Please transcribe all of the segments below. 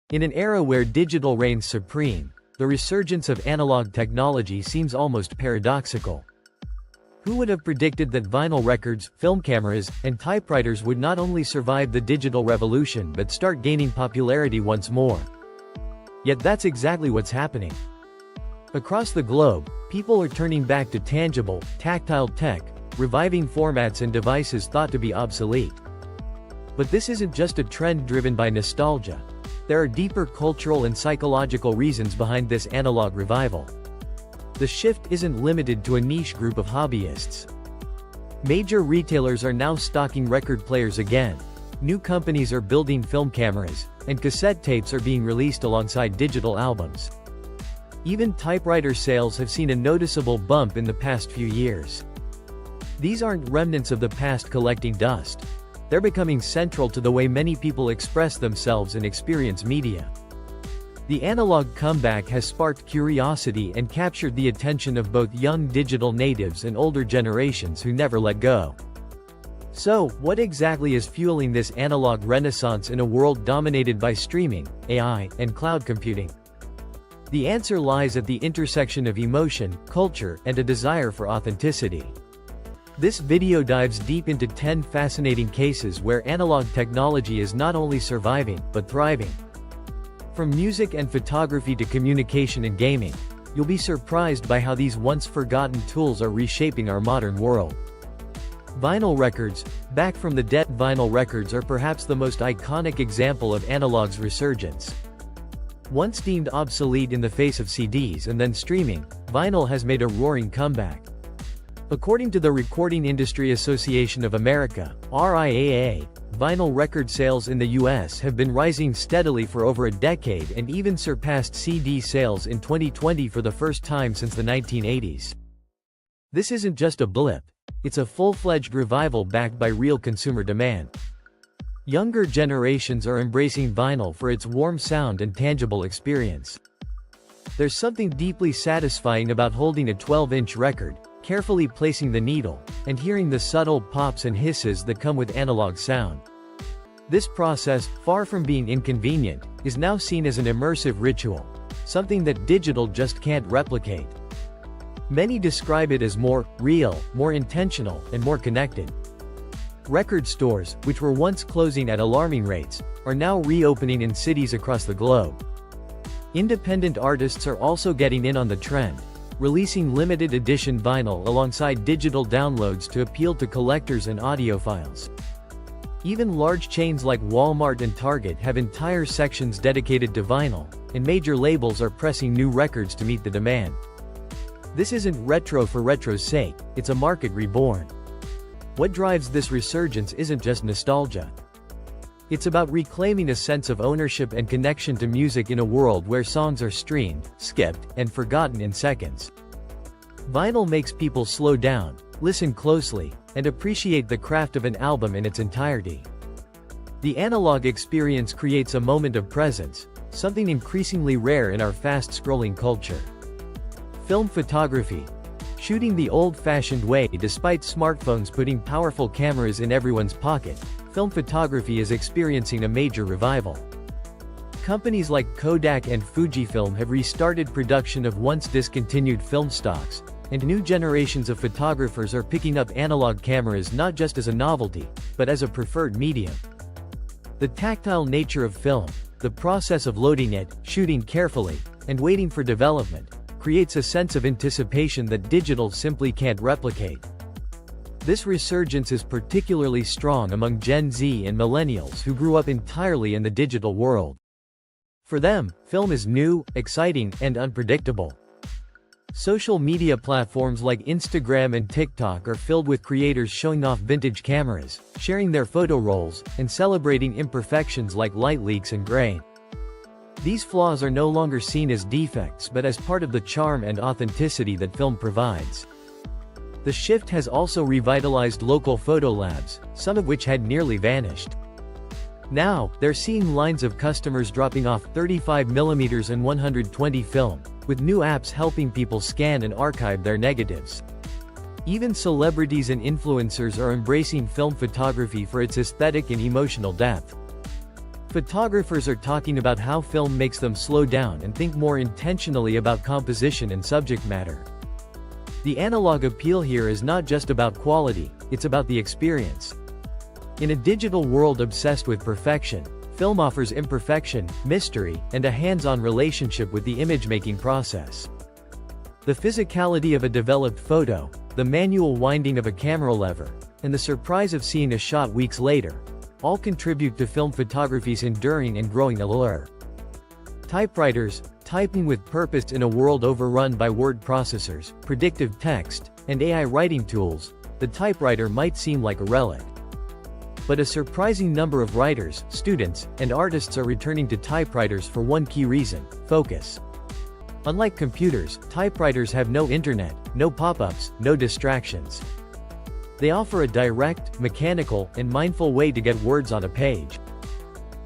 In an era where digital reigns supreme, the resurgence of analog technology seems almost paradoxical. Who would have predicted that vinyl records, film cameras, and typewriters would not only survive the digital revolution but start gaining popularity once more? Yet that's exactly what's happening. Across the globe, people are turning back to tangible, tactile tech, reviving formats and devices thought to be obsolete. But this isn't just a trend driven by nostalgia. There are deeper cultural and psychological reasons behind this analog revival. The shift isn't limited to a niche group of hobbyists. Major retailers are now stocking record players again. New companies are building film cameras, and cassette tapes are being released alongside digital albums. Even typewriter sales have seen a noticeable bump in the past few years. These aren't remnants of the past collecting dust. They're becoming central to the way many people express themselves and experience media. The analog comeback has sparked curiosity and captured the attention of both young digital natives and older generations who never let go. So, what exactly is fueling this analog renaissance in a world dominated by streaming, AI, and cloud computing? The answer lies at the intersection of emotion, culture, and a desire for authenticity. This video dives deep into 10 fascinating cases where analog technology is not only surviving, but thriving. From music and photography to communication and gaming, you'll be surprised by how these once-forgotten tools are reshaping our modern world. Vinyl records, back from the dead. Vinyl records are perhaps the most iconic example of analog's resurgence. Once deemed obsolete in the face of CDs and then streaming, vinyl has made a roaring comeback. According to the Recording Industry Association of America, RIAA, vinyl record sales in the U.S. have been rising steadily for over a decade and even surpassed CD sales in 2020 for the first time since the 1980s. This isn't just a blip, it's a full-fledged revival backed by real consumer demand. Younger generations are embracing vinyl for its warm sound and tangible experience. There's something deeply satisfying about holding a 12-inch record, carefully placing the needle, and hearing the subtle pops and hisses that come with analog sound. This process, far from being inconvenient, is now seen as an immersive ritual, something that digital just can't replicate. Many describe it as more real, more intentional, and more connected. Record stores, which were once closing at alarming rates, are now reopening in cities across the globe. Independent artists are also getting in on the trend, releasing limited edition vinyl alongside digital downloads to appeal to collectors and audiophiles. Even large chains like Walmart and Target have entire sections dedicated to vinyl, and major labels are pressing new records to meet the demand. This isn't retro for retro's sake, it's a market reborn. What drives this resurgence isn't just nostalgia. It's about reclaiming a sense of ownership and connection to music in a world where songs are streamed, skipped, and forgotten in seconds. Vinyl makes people slow down, listen closely, and appreciate the craft of an album in its entirety. The analog experience creates a moment of presence, something increasingly rare in our fast-scrolling culture. Film photography. Shooting the old-fashioned way. Despite smartphones putting powerful cameras in everyone's pocket, film photography is experiencing a major revival. Companies like Kodak and Fujifilm have restarted production of once discontinued film stocks, and new generations of photographers are picking up analog cameras not just as a novelty, but as a preferred medium. The tactile nature of film, the process of loading it, shooting carefully, and waiting for development, creates a sense of anticipation that digital simply can't replicate. This resurgence is particularly strong among Gen Z and millennials who grew up entirely in the digital world. For them, film is new, exciting, and unpredictable. Social media platforms like Instagram and TikTok are filled with creators showing off vintage cameras, sharing their photo rolls, and celebrating imperfections like light leaks and grain. These flaws are no longer seen as defects but as part of the charm and authenticity that film provides. The shift has also revitalized local photo labs, some of which had nearly vanished. Now, they're seeing lines of customers dropping off 35mm and 120 film, with new apps helping people scan and archive their negatives. Even celebrities and influencers are embracing film photography for its aesthetic and emotional depth. Photographers are talking about how film makes them slow down and think more intentionally about composition and subject matter. The analog appeal here is not just about quality, it's about the experience. In a digital world obsessed with perfection, film offers imperfection, mystery, and a hands-on relationship with the image-making process. The physicality of a developed photo, the manual winding of a camera lever, and the surprise of seeing a shot weeks later, all contribute to film photography's enduring and growing allure. Typewriters, typing with purpose in a world overrun by word processors, predictive text, and AI writing tools, the typewriter might seem like a relic. But a surprising number of writers, students, and artists are returning to typewriters for one key reason: focus. Unlike computers, typewriters have no internet, no pop-ups, no distractions. They offer a direct, mechanical, and mindful way to get words on a page.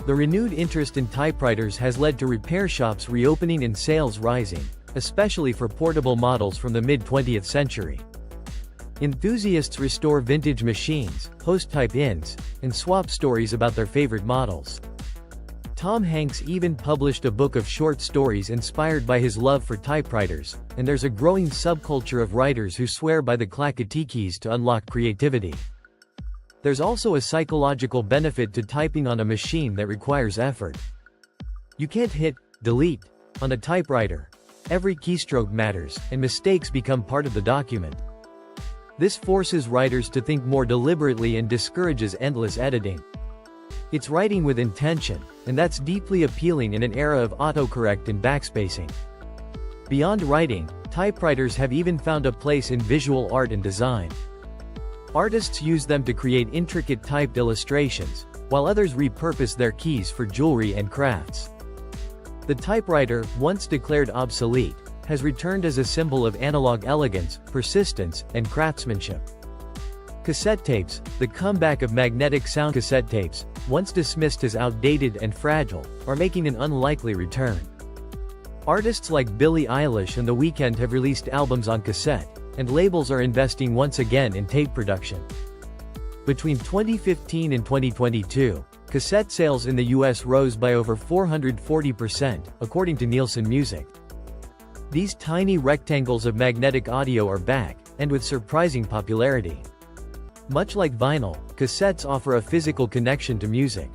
The renewed interest in typewriters has led to repair shops reopening and sales rising, especially for portable models from the mid-20th century. Enthusiasts restore vintage machines, post type-ins, and swap stories about their favorite models. Tom Hanks even published a book of short stories inspired by his love for typewriters, and there's a growing subculture of writers who swear by the clackety keys to unlock creativity. There's also a psychological benefit to typing on a machine that requires effort. You can't hit delete on a typewriter. Every keystroke matters, and mistakes become part of the document. This forces writers to think more deliberately and discourages endless editing. It's writing with intention, and that's deeply appealing in an era of autocorrect and backspacing. Beyond writing, typewriters have even found a place in visual art and design. Artists use them to create intricate typed illustrations, while others repurpose their keys for jewelry and crafts. The typewriter, once declared obsolete, has returned as a symbol of analog elegance, persistence, and craftsmanship. Cassette tapes, the comeback of magnetic sound cassette tapes, once dismissed as outdated and fragile, are making an unlikely return. Artists like Billie Eilish and The Weeknd have released albums on cassette, and labels are investing once again in tape production. Between 2015 and 2022, cassette sales in the US rose by over 440%, according to Nielsen Music. These tiny rectangles of magnetic audio are back, and with surprising popularity. Much like vinyl, cassettes offer a physical connection to music.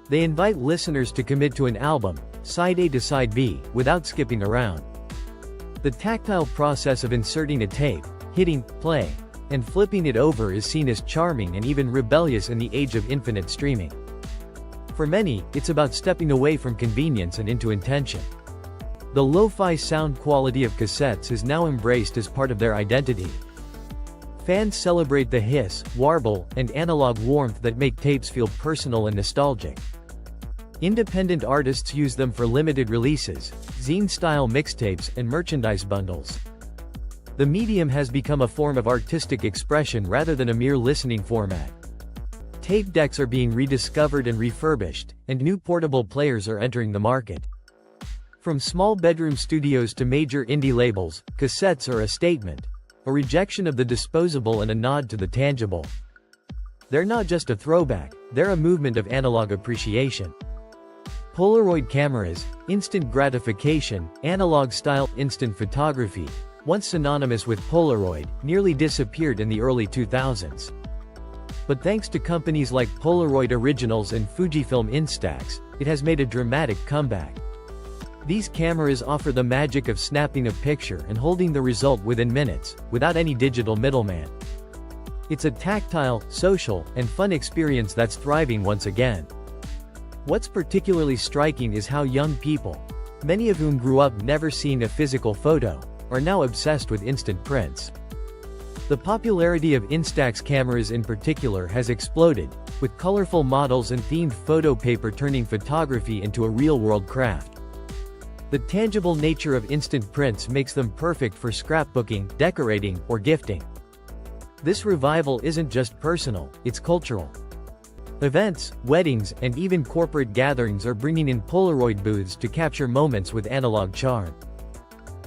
They invite listeners to commit to an album, side A to side B, without skipping around. The tactile process of inserting a tape, hitting play, and flipping it over is seen as charming and even rebellious in the age of infinite streaming. For many, it's about stepping away from convenience and into intention. The lo-fi sound quality of cassettes is now embraced as part of their identity. Fans celebrate the hiss, warble, and analog warmth that make tapes feel personal and nostalgic. Independent artists use them for limited releases, zine-style mixtapes, and merchandise bundles. The medium has become a form of artistic expression rather than a mere listening format. Tape decks are being rediscovered and refurbished, and new portable players are entering the market. From small bedroom studios to major indie labels, cassettes are a statement. A rejection of the disposable and a nod to the tangible. They're not just a throwback, they're a movement of analog appreciation. Polaroid cameras, instant gratification, analog-style instant photography, once synonymous with Polaroid, nearly disappeared in the early 2000s. But thanks to companies like Polaroid Originals and Fujifilm Instax, it has made a dramatic comeback. These cameras offer the magic of snapping a picture and holding the result within minutes, without any digital middleman. It's a tactile, social, and fun experience that's thriving once again. What's particularly striking is how young people, many of whom grew up never seeing a physical photo, are now obsessed with instant prints. The popularity of Instax cameras in particular has exploded, with colorful models and themed photo paper turning photography into a real-world craft. The tangible nature of instant prints makes them perfect for scrapbooking, decorating, or gifting. This revival isn't just personal, it's cultural. Events, weddings, and even corporate gatherings are bringing in Polaroid booths to capture moments with analog charm.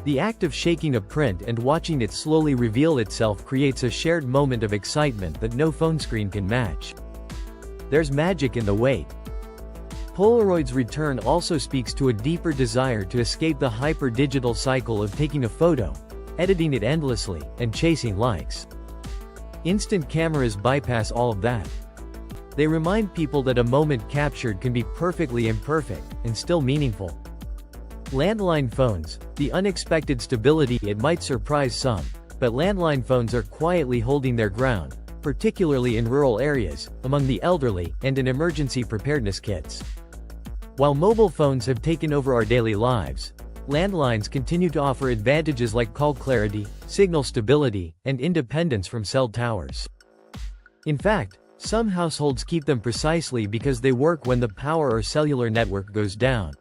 The act of shaking a print and watching it slowly reveal itself creates a shared moment of excitement that no phone screen can match. There's magic in the wait. Polaroid's return also speaks to a deeper desire to escape the hyper-digital cycle of taking a photo, editing it endlessly, and chasing likes. Instant cameras bypass all of that. They remind people that a moment captured can be perfectly imperfect, and still meaningful. Landline phones, the unexpected stability. It might surprise some, but landline phones are quietly holding their ground, particularly in rural areas, among the elderly, and in emergency preparedness kits. While mobile phones have taken over our daily lives, landlines continue to offer advantages like call clarity, signal stability, and independence from cell towers. In fact, some households keep them precisely because they work when the power or cellular network goes down.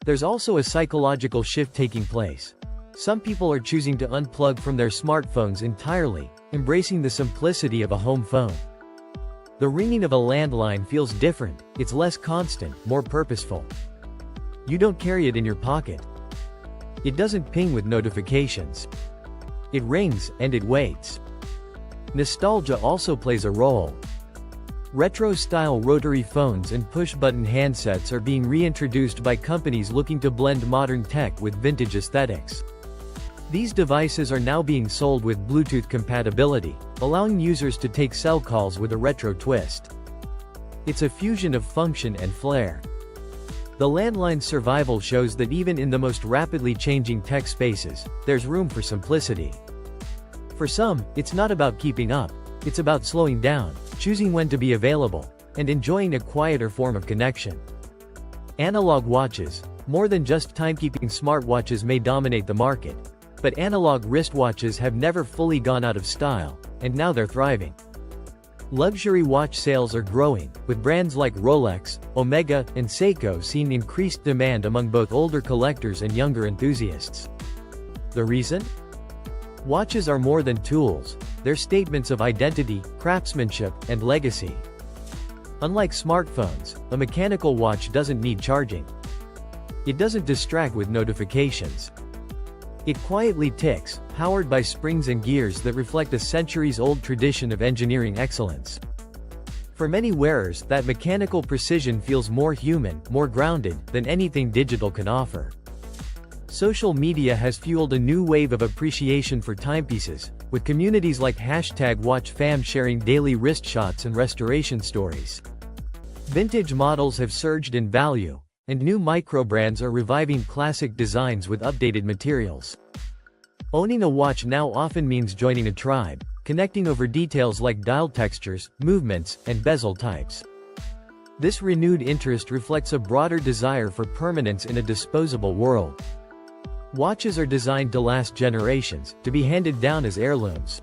There's also a psychological shift taking place. Some people are choosing to unplug from their smartphones entirely, embracing the simplicity of a home phone. The ringing of a landline feels different, it's less constant, more purposeful. You don't carry it in your pocket. It doesn't ping with notifications. It rings, and it waits. Nostalgia also plays a role. Retro-style rotary phones and push-button handsets are being reintroduced by companies looking to blend modern tech with vintage aesthetics. These devices are now being sold with Bluetooth compatibility, allowing users to take cell calls with a retro twist. It's a fusion of function and flair. The landline's survival shows that even in the most rapidly changing tech spaces, there's room for simplicity. For some, it's not about keeping up, it's about slowing down, choosing when to be available, and enjoying a quieter form of connection. Analog watches, more than just timekeeping. Smartwatches may dominate the market, but analog wristwatches have never fully gone out of style, and now they're thriving. Luxury watch sales are growing, with brands like Rolex, Omega, and Seiko seeing increased demand among both older collectors and younger enthusiasts. The reason? Watches are more than tools, they're statements of identity, craftsmanship, and legacy. Unlike smartphones, a mechanical watch doesn't need charging. It doesn't distract with notifications. It quietly ticks, powered by springs and gears that reflect a centuries-old tradition of engineering excellence. For many wearers, that mechanical precision feels more human, more grounded, than anything digital can offer. Social media has fueled a new wave of appreciation for timepieces, with communities like #WatchFam sharing daily wrist shots and restoration stories. Vintage models have surged in value, and new micro-brands are reviving classic designs with updated materials. Owning a watch now often means joining a tribe, connecting over details like dial textures, movements, and bezel types. This renewed interest reflects a broader desire for permanence in a disposable world. Watches are designed to last generations, to be handed down as heirlooms.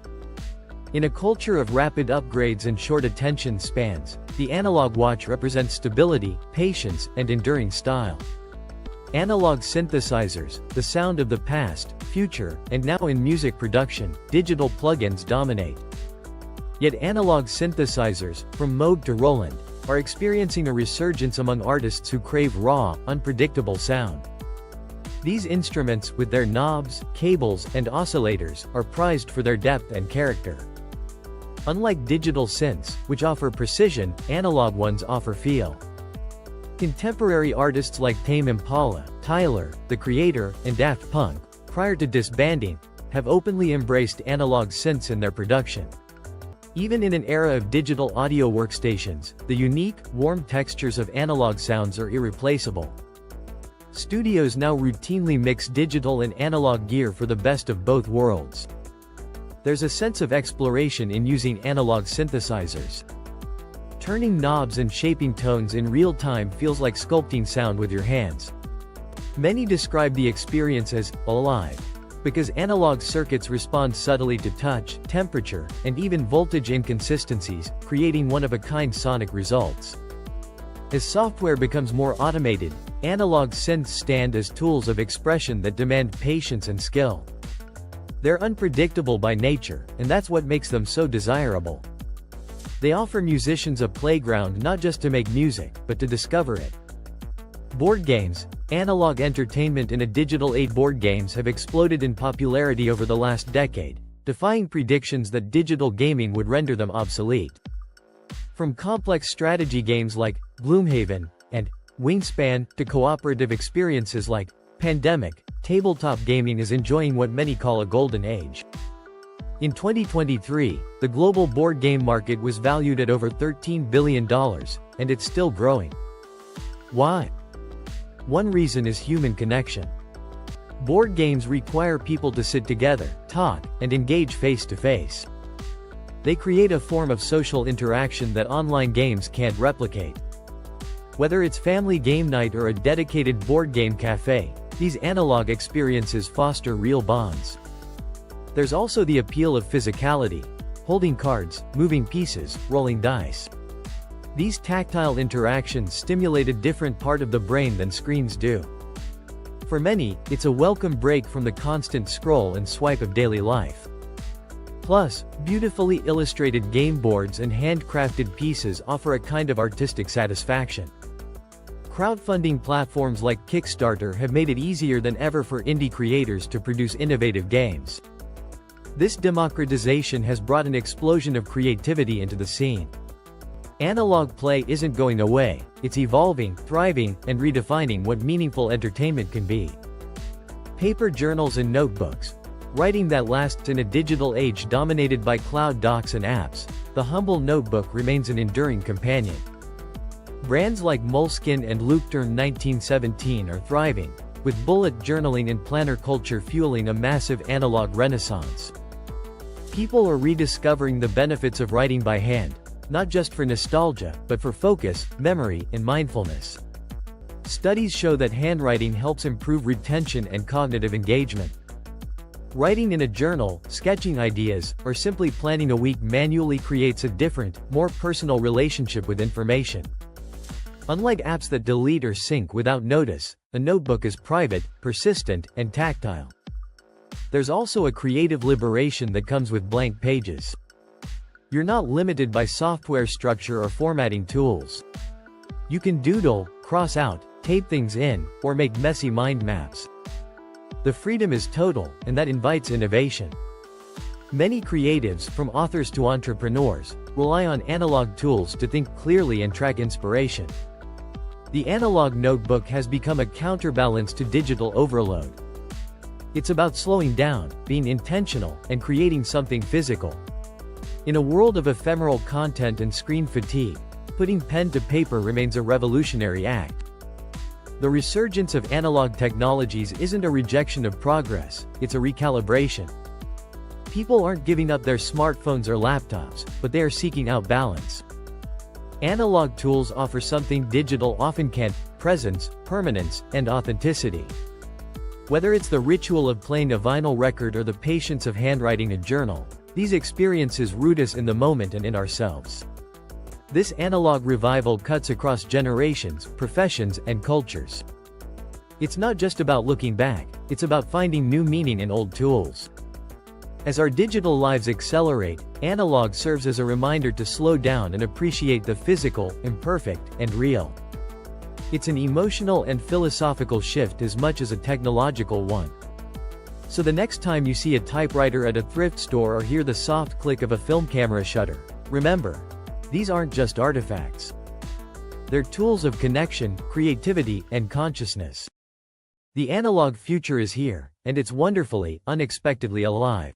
In a culture of rapid upgrades and short attention spans, the analog watch represents stability, patience, and enduring style. Analog synthesizers, the sound of the past, future, and now in music production, digital plugins dominate. Yet analog synthesizers, from Moog to Roland, are experiencing a resurgence among artists who crave raw, unpredictable sound. These instruments, with their knobs, cables, and oscillators, are prized for their depth and character. Unlike digital synths, which offer precision, analog ones offer feel. Contemporary artists like Tame Impala, Tyler, The Creator, and Daft Punk, prior to disbanding, have openly embraced analog synths in their production. Even in an era of digital audio workstations, the unique, warm textures of analog sounds are irreplaceable. Studios now routinely mix digital and analog gear for the best of both worlds. There's a sense of exploration in using analog synthesizers. Turning knobs and shaping tones in real time feels like sculpting sound with your hands. Many describe the experience as alive, because analog circuits respond subtly to touch, temperature, and even voltage inconsistencies, creating one-of-a-kind sonic results. As software becomes more automated, analog synths stand as tools of expression that demand patience and skill. They're unpredictable by nature, and that's what makes them so desirable. They offer musicians a playground not just to make music, but to discover it. Board games, analog entertainment in a digital age. Board games have exploded in popularity over the last decade, defying predictions that digital gaming would render them obsolete. From complex strategy games like Gloomhaven and wingspan, to cooperative experiences like pandemic, tabletop gaming is enjoying what many call a golden age. In 2023, the global board game market was valued at over $13 billion, and it's still growing. Why? One reason is human connection. Board games require people to sit together, talk, and engage face-to-face. They create a form of social interaction that online games can't replicate. Whether it's family game night or a dedicated board game cafe, these analog experiences foster real bonds. There's also the appeal of physicality, holding cards, moving pieces, rolling dice. These tactile interactions stimulate a different part of the brain than screens do. For many, it's a welcome break from the constant scroll and swipe of daily life. Plus, beautifully illustrated game boards and handcrafted pieces offer a kind of artistic satisfaction. Crowdfunding platforms like Kickstarter have made it easier than ever for indie creators to produce innovative games. This democratization has brought an explosion of creativity into the scene. Analog play isn't going away, it's evolving, thriving, and redefining what meaningful entertainment can be. Paper journals and notebooks. Writing that lasts in a digital age dominated by cloud docs and apps, the humble notebook remains an enduring companion. Brands like Moleskine and Leuchtturm 1917 are thriving, with bullet journaling and planner culture fueling a massive analog renaissance. People are rediscovering the benefits of writing by hand, not just for nostalgia, but for focus, memory, and mindfulness. Studies show that handwriting helps improve retention and cognitive engagement. Writing in a journal, sketching ideas, or simply planning a week manually creates a different, more personal relationship with information. Unlike apps that delete or sync without notice, a notebook is private, persistent, and tactile. There's also a creative liberation that comes with blank pages. You're not limited by software structure or formatting tools. You can doodle, cross out, tape things in, or make messy mind maps. The freedom is total, and that invites innovation. Many creatives, from authors to entrepreneurs, rely on analog tools to think clearly and track inspiration. The analog notebook has become a counterbalance to digital overload. It's about slowing down, being intentional, and creating something physical. In a world of ephemeral content and screen fatigue, putting pen to paper remains a revolutionary act. The resurgence of analog technologies isn't a rejection of progress, it's a recalibration. People aren't giving up their smartphones or laptops, but they are seeking out balance. Analog tools offer something digital often can't: presence, permanence, and authenticity. Whether it's the ritual of playing a vinyl record or the patience of handwriting a journal, these experiences root us in the moment and in ourselves. This analog revival cuts across generations, professions, and cultures. It's not just about looking back, it's about finding new meaning in old tools. As our digital lives accelerate, analog serves as a reminder to slow down and appreciate the physical, imperfect, and real. It's an emotional and philosophical shift as much as a technological one. So the next time you see a typewriter at a thrift store or hear the soft click of a film camera shutter, remember, these aren't just artifacts. They're tools of connection, creativity, and consciousness. The analog future is here, and it's wonderfully, unexpectedly alive.